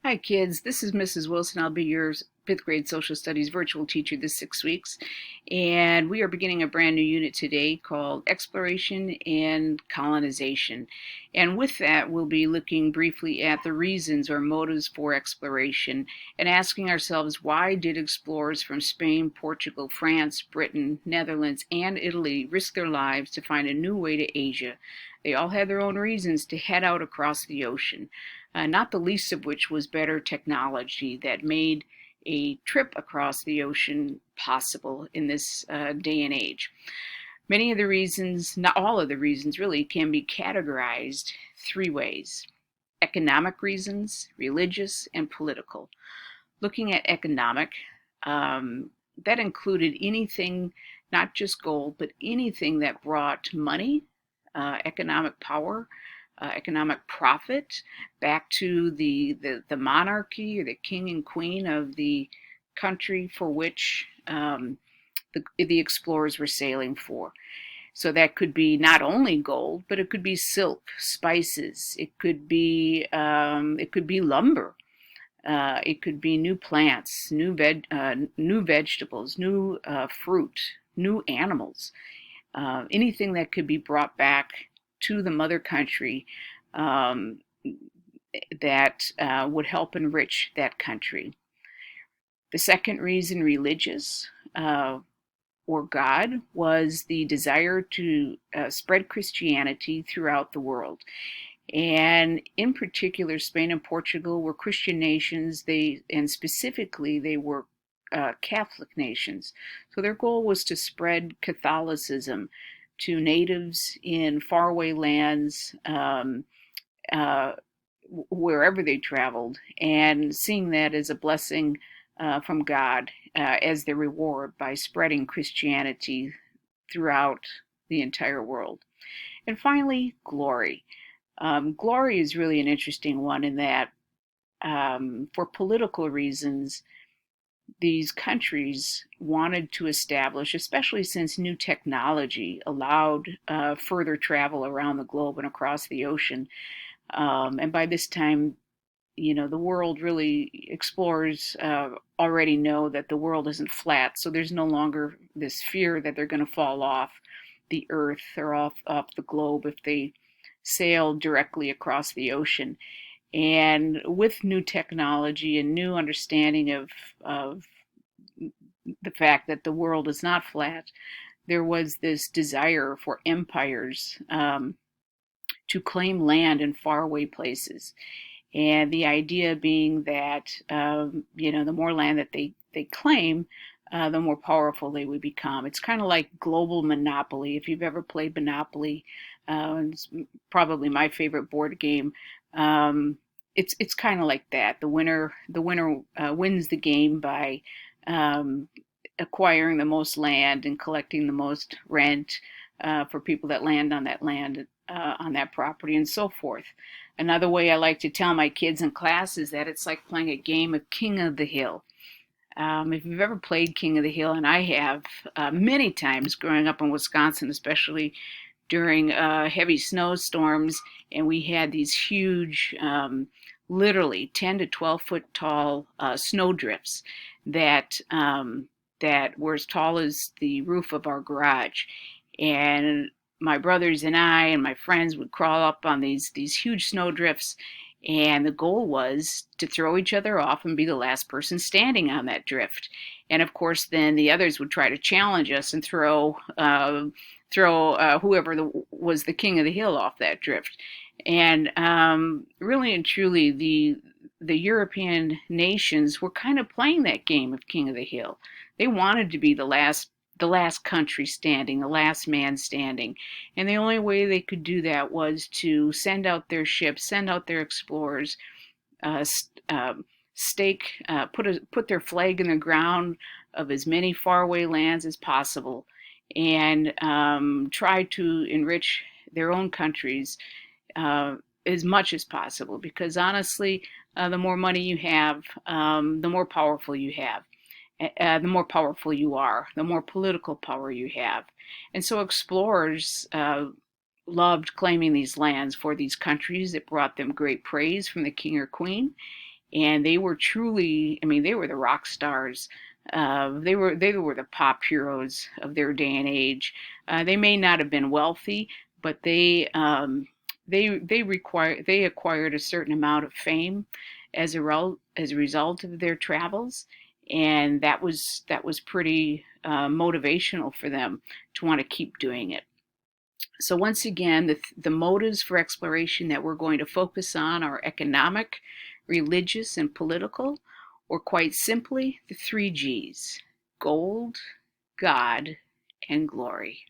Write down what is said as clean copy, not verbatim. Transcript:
Hi kids, this is Mrs. Wilson. I'll be your fifth grade social studies virtual teacher this 6 weeks. And we are beginning a brand new unit today called Exploration and Colonization. And with that, we'll be looking briefly at the reasons or motives for exploration and asking ourselves, why did explorers from Spain, Portugal, France, Britain, Netherlands, and Italy risk their lives to find a new way to Asia? They all had their own reasons to head out across the ocean. Not the least of which was better technology that made a trip across the ocean possible in this day and age. Many of the reasons, not all of the reasons really, can be categorized three ways: economic reasons, religious, and political. Looking at economic, that included anything, not just gold, but anything that brought money, economic power, economic profit back to the monarchy or the king and queen of the country for which the explorers were sailing for. So that could be not only gold, but it could be silk, spices. It could be lumber. It could be new plants, new vegetables, new fruit, new animals. Anything that could be brought back to the mother country um, that would help enrich that country. The second reason, religious or God, was the desire to spread Christianity throughout the world. And in particular, Spain and Portugal were Christian nations. And specifically, they were Catholic nations. So their goal was to spread Catholicism to natives in faraway lands, uh, wherever they traveled, and seeing that as a blessing from God as their reward by spreading Christianity throughout the entire world. And finally, glory. Glory is really an interesting one in that, for political reasons, these countries wanted to establish, especially since new technology allowed further travel around the globe and across the ocean. And by this time, the world really, explorers already know that the world isn't flat, so there's no longer this fear that they're going to fall off the earth or off the globe if they sail directly across the ocean. And with new technology and new understanding of the fact that the world is not flat, there was this desire for empires to claim land in faraway places. And the idea being that, the more land that they claim, the more powerful they would become. It's kind of like global monopoly. If you've ever played Monopoly, it's probably my favorite board game. It's kind of like that. The winner wins the game by acquiring the most land and collecting the most rent for people that land on that land, on that property, and so forth. Another way I like to tell my kids in class is that it's like playing a game of King of the Hill. If you've ever played King of the Hill, and I have many times growing up in Wisconsin, especially during heavy snowstorms, and we had these huge, literally 10 to 12 foot tall snowdrifts that that were as tall as the roof of our garage. And my brothers and I and my friends would crawl up on these huge snowdrifts, and the goal was to throw each other off and be the last person standing on that drift. And of course, then the others would try to challenge us and throw whoever was the king of the hill off that drift. And really and truly, the European nations were kind of playing that game of King of the Hill. They wanted to be the last country standing, the last man standing. And the only way they could do that was to send out their ships, send out their explorers, uh, put their flag in the ground of as many faraway lands as possible, and try to enrich their own countries as much as possible. Because honestly, the more money you have, the more powerful you have. The more powerful you are, the more political power you have. And so explorers loved claiming these lands for these countries. It brought them great praise from the king or queen. and they were truly, I mean, they were the rock stars. They were the pop heroes of their day and age. They may not have been wealthy, but they acquired a certain amount of fame as a result of their travels, and that was pretty motivational for them to want to keep doing it. So once again, the motives for exploration that we're going to focus on are economic, religious, and political, or quite simply the three G's: gold, God, and glory.